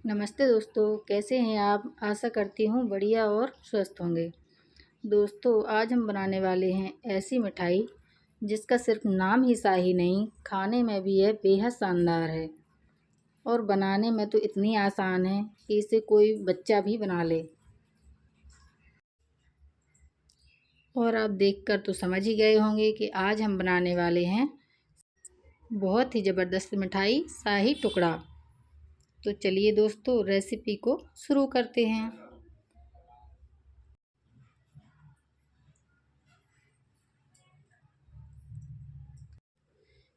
नमस्ते दोस्तों, कैसे हैं आप। आशा करती हूँ बढ़िया और स्वस्थ होंगे। दोस्तों, आज हम बनाने वाले हैं ऐसी मिठाई जिसका सिर्फ नाम ही शाही नहीं, खाने में भी यह बेहद शानदार है और बनाने में तो इतनी आसान है कि इसे कोई बच्चा भी बना ले। और आप देखकर तो समझ ही गए होंगे कि आज हम बनाने वाले हैं बहुत ही ज़बरदस्त मिठाई, शाही टुकड़ा। तो चलिए दोस्तों, रेसिपी को शुरू करते हैं।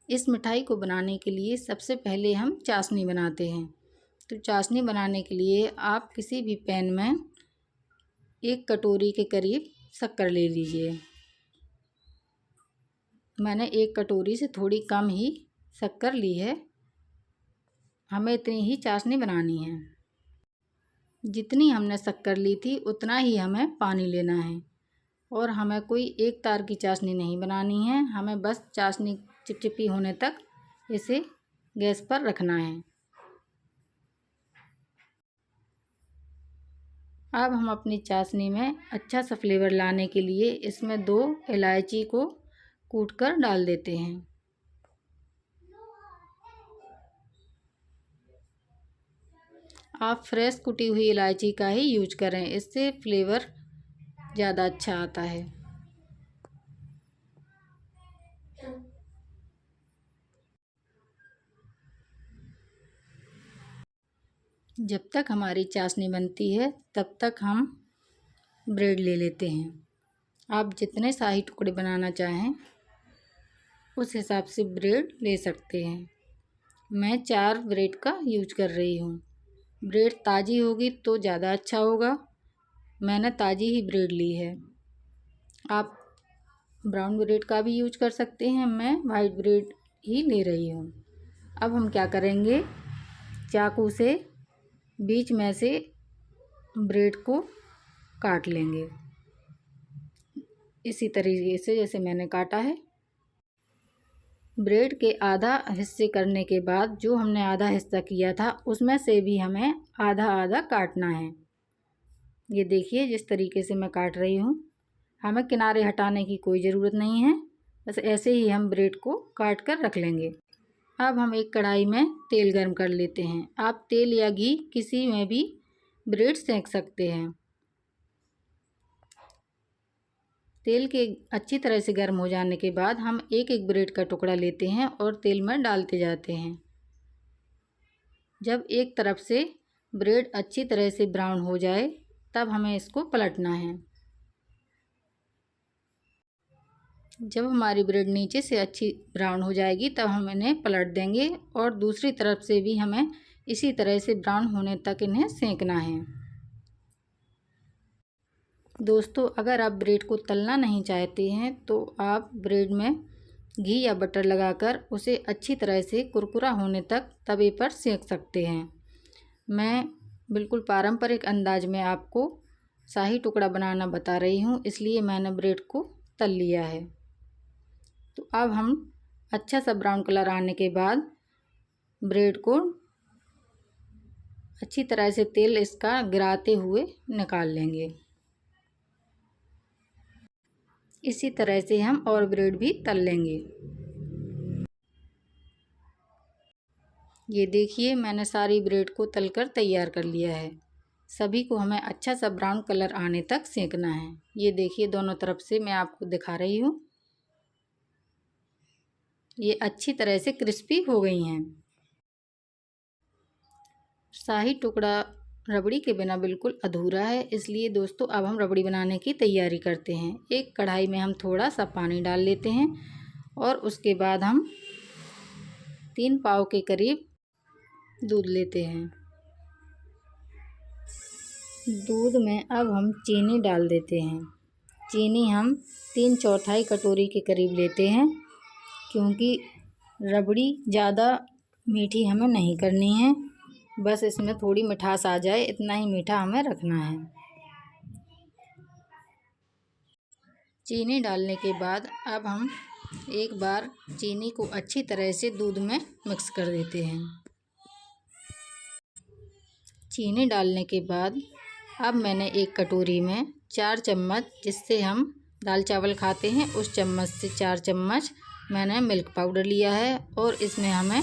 इस मिठाई को बनाने के लिए सबसे पहले हम चाशनी बनाते हैं। तो चाशनी बनाने के लिए आप किसी भी पैन में 1 कटोरी के करीब शक्कर ले लीजिए। मैंने 1 कटोरी से थोड़ी कम ही शक्कर ली है। हमें इतनी ही चाशनी बनानी है। जितनी हमने शक्कर ली थी उतना ही हमें पानी लेना है और हमें कोई एक तार की चाशनी नहीं बनानी है। हमें बस चाशनी चिपचिपी होने तक इसे गैस पर रखना है। अब हम अपनी चाशनी में अच्छा सा फ्लेवर लाने के लिए इसमें 2 इलायची को कूटकर डाल देते हैं। आप फ्रेश कुटी हुई इलायची का ही यूज करें, इससे फ्लेवर ज़्यादा अच्छा आता है। जब तक हमारी चाशनी बनती है तब तक हम ब्रेड ले लेते हैं। आप जितने शाही टुकड़े बनाना चाहें उस हिसाब से ब्रेड ले सकते हैं। मैं 4 ब्रेड का यूज कर रही हूँ। ब्रेड ताज़ी होगी तो ज़्यादा अच्छा होगा। मैंने ताज़ी ही ब्रेड ली है। आप ब्राउन ब्रेड का भी यूज कर सकते हैं। मैं वाइट ब्रेड ही ले रही हूँ। अब हम क्या करेंगे, चाकू से बीच में से ब्रेड को काट लेंगे इसी तरीके से जैसे मैंने काटा है। ब्रेड के आधा हिस्से करने के बाद जो हमने आधा हिस्सा किया था उसमें से भी हमें आधा आधा काटना है। ये देखिए जिस तरीके से मैं काट रही हूँ। हमें किनारे हटाने की कोई ज़रूरत नहीं है, बस ऐसे ही हम ब्रेड को काट कर रख लेंगे। अब हम एक कढ़ाई में तेल गर्म कर लेते हैं। आप तेल या घी किसी में भी ब्रेड सेंक सकते हैं। तेल के अच्छी तरह से गर्म हो जाने के बाद हम एक एक ब्रेड का टुकड़ा लेते हैं और तेल में डालते जाते हैं। जब एक तरफ से ब्रेड अच्छी तरह से ब्राउन हो जाए तब हमें इसको पलटना है। जब हमारी ब्रेड नीचे से अच्छी ब्राउन हो जाएगी तब हम इन्हें पलट देंगे और दूसरी तरफ से भी हमें इसी तरह से ब्राउन होने तक इन्हें सेंकना है। दोस्तों, अगर आप ब्रेड को तलना नहीं चाहते हैं तो आप ब्रेड में घी या बटर लगाकर उसे अच्छी तरह से कुरकुरा होने तक तवे पर सेंक सकते हैं। मैं बिल्कुल पारंपरिक अंदाज में आपको शाही टुकड़ा बनाना बता रही हूँ, इसलिए मैंने ब्रेड को तल लिया है। तो अब हम अच्छा सा ब्राउन कलर आने के बाद ब्रेड को अच्छी तरह से तेल इसका गिराते हुए निकाल लेंगे। इसी तरह से हम और ब्रेड भी तल लेंगे। ये देखिए मैंने सारी ब्रेड को तलकर तैयार कर लिया है। सभी को हमें अच्छा सा ब्राउन कलर आने तक सेंकना है। ये देखिए दोनों तरफ से मैं आपको दिखा रही हूँ। ये अच्छी तरह से क्रिस्पी हो गई हैं। शाही टुकड़ा रबड़ी के बिना बिल्कुल अधूरा है, इसलिए दोस्तों अब हम रबड़ी बनाने की तैयारी करते हैं। एक कढ़ाई में हम थोड़ा सा पानी डाल लेते हैं और उसके बाद हम 3 पाव के करीब दूध लेते हैं। दूध में अब हम चीनी डाल देते हैं। चीनी हम 3/4 कटोरी के करीब लेते हैं, क्योंकि रबड़ी ज़्यादा मीठी हमें नहीं करनी है। बस इसमें थोड़ी मिठास आ जाए इतना ही मीठा हमें रखना है। चीनी डालने के बाद अब हम एक बार चीनी को अच्छी तरह से दूध में मिक्स कर देते हैं। चीनी डालने के बाद अब मैंने एक कटोरी में 4 चम्मच, जिससे हम दाल चावल खाते हैं उस चम्मच से 4 चम्मच मैंने मिल्क पाउडर लिया है और इसमें हमें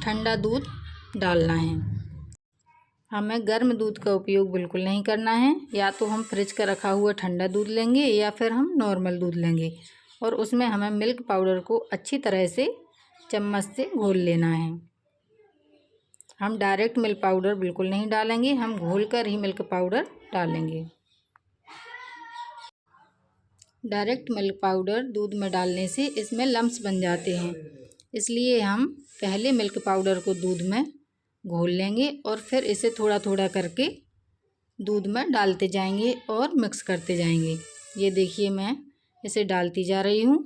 ठंडा दूध डालना है। हमें गर्म दूध का उपयोग बिल्कुल नहीं करना है। या तो हम फ्रिज का रखा हुआ ठंडा दूध लेंगे या फिर हम नॉर्मल दूध लेंगे और उसमें हमें मिल्क पाउडर को अच्छी तरह से चम्मच से घोल लेना है। हम डायरेक्ट मिल्क पाउडर बिल्कुल नहीं डालेंगे, हम घोल कर ही मिल्क पाउडर डालेंगे। डायरेक्ट मिल्क पाउडर दूध में डालने से इसमें लम्स बन जाते हैं, इसलिए हम पहले मिल्क पाउडर को दूध में घोल लेंगे और फिर इसे थोड़ा थोड़ा करके दूध में डालते जाएंगे और मिक्स करते जाएंगे। ये देखिए, मैं इसे डालती जा रही हूँ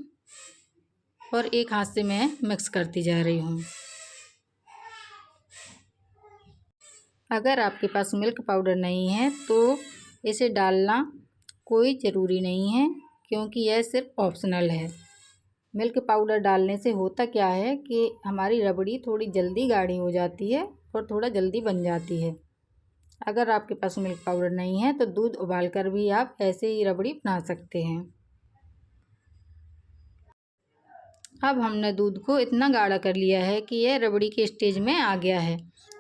और एक हाथ से मैं मिक्स करती जा रही हूँ। अगर आपके पास मिल्क पाउडर नहीं है तो इसे डालना कोई ज़रूरी नहीं है, क्योंकि यह सिर्फ ऑप्शनल है। मिल्क पाउडर डालने से होता क्या है कि हमारी रबड़ी थोड़ी जल्दी गाढ़ी हो जाती है और थोड़ा जल्दी बन जाती है। अगर आपके पास मिल्क पाउडर नहीं है तो दूध उबाल कर भी आप ऐसे ही रबड़ी बना सकते हैं। अब हमने दूध को इतना गाढ़ा कर लिया है कि यह रबड़ी के स्टेज में आ गया है।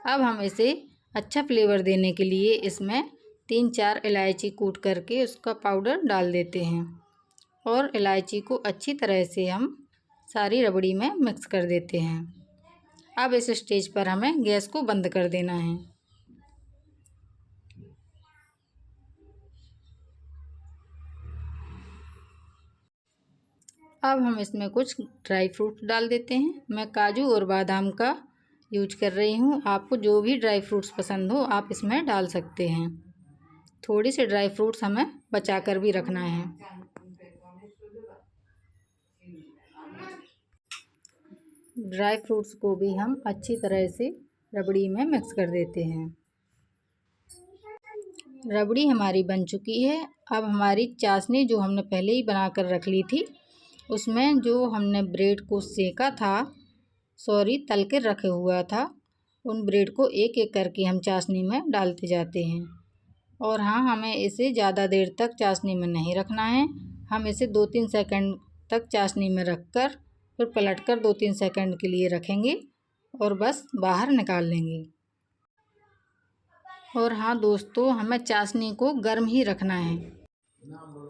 अब हम इसे अच्छा फ्लेवर देने के लिए इसमें 3-4 इलायची कूट करके उसका पाउडर डाल देते हैं और इलायची को अच्छी तरह से हम सारी रबड़ी में मिक्स कर देते हैं। अब इस स्टेज पर हमें गैस को बंद कर देना है। अब हम इसमें कुछ ड्राई फ्रूट डाल देते हैं। मैं काजू और बादाम का यूज कर रही हूँ। आपको जो भी ड्राई फ्रूट्स पसंद हो आप इसमें डाल सकते हैं। थोड़ी सी ड्राई फ्रूट्स हमें बचा कर भी रखना है। ड्राई फ्रूट्स को भी हम अच्छी तरह से रबड़ी में मिक्स कर देते हैं। रबड़ी हमारी बन चुकी है। अब हमारी चाशनी जो हमने पहले ही बना कर रख ली थी, उसमें जो हमने ब्रेड को सेका था, तल के रखे हुआ था, उन ब्रेड को एक एक करके हम चाशनी में डालते जाते हैं। और हाँ, हमें इसे ज़्यादा देर तक चाशनी में नहीं रखना है। हम इसे 2-3 सेकंड तक चाशनी में रखकर फिर पलटकर 2-3 सेकंड के लिए रखेंगे और बस बाहर निकाल लेंगे। और हाँ दोस्तों, हमें चाशनी को गर्म ही रखना है।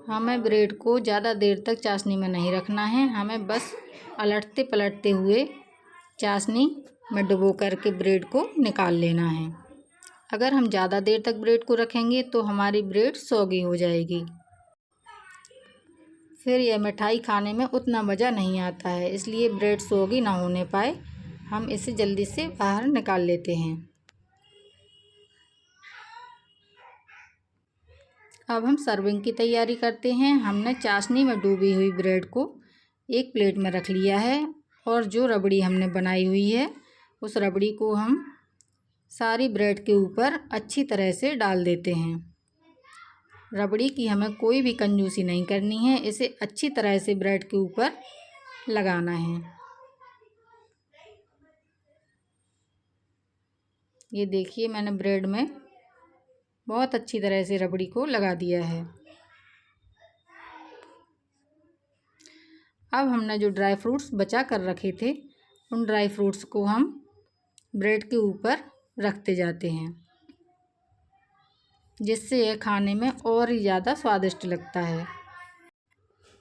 हमें ब्रेड को ज़्यादा देर तक चाशनी में नहीं रखना है। हमें बस पलटते पलटते हुए चाशनी में डुबो करके ब्रेड को निकाल लेना है। अगर हम ज़्यादा देर तक ब्रेड को रखेंगे तो हमारी ब्रेड सौगी हो जाएगी, फिर यह मिठाई खाने में उतना मज़ा नहीं आता है। इसलिए ब्रेड सौगी ना होने पाए हम इसे जल्दी से बाहर निकाल लेते हैं। अब हम सर्विंग की तैयारी करते हैं। हमने चाशनी में डूबी हुई ब्रेड को एक प्लेट में रख लिया है और जो रबड़ी हमने बनाई हुई है उस रबड़ी को हम सारी ब्रेड के ऊपर अच्छी तरह से डाल देते हैं। रबड़ी की हमें कोई भी कंजूसी नहीं करनी है, इसे अच्छी तरह से ब्रेड के ऊपर लगाना है। ये देखिए, मैंने ब्रेड में बहुत अच्छी तरह से रबड़ी को लगा दिया है। अब हमने जो ड्राई फ्रूट्स बचा कर रखे थे, उन ड्राई फ्रूट्स को हम ब्रेड के ऊपर रखते जाते हैं, जिससे यह खाने में और ही ज़्यादा स्वादिष्ट लगता है।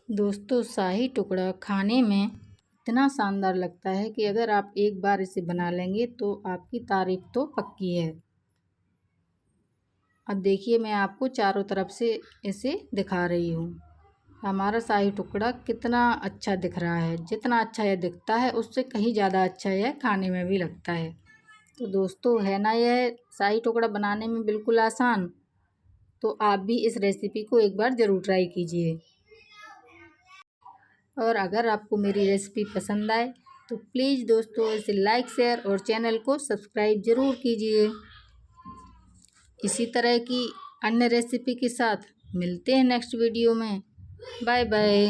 दोस्तों, शाही टुकड़ा खाने में इतना शानदार लगता है कि अगर आप एक बार इसे बना लेंगे तो आपकी तारीफ़ तो पक्की है। अब देखिए, मैं आपको चारों तरफ से इसे दिखा रही हूँ। हमारा शाही टुकड़ा कितना अच्छा दिख रहा है। जितना अच्छा यह दिखता है उससे कहीं ज़्यादा अच्छा यह खाने में भी लगता है। तो दोस्तों, है ना यह शाही टुकड़ा बनाने में बिल्कुल आसान। तो आप भी इस रेसिपी को एक बार ज़रूर ट्राई कीजिए। और अगर आपको मेरी रेसिपी पसंद आए तो प्लीज़ दोस्तों इसे लाइक, शेयर और चैनल को सब्सक्राइब ज़रूर कीजिए। इसी तरह की अन्य रेसिपी के साथ मिलते हैं नेक्स्ट वीडियो में। Bye bye.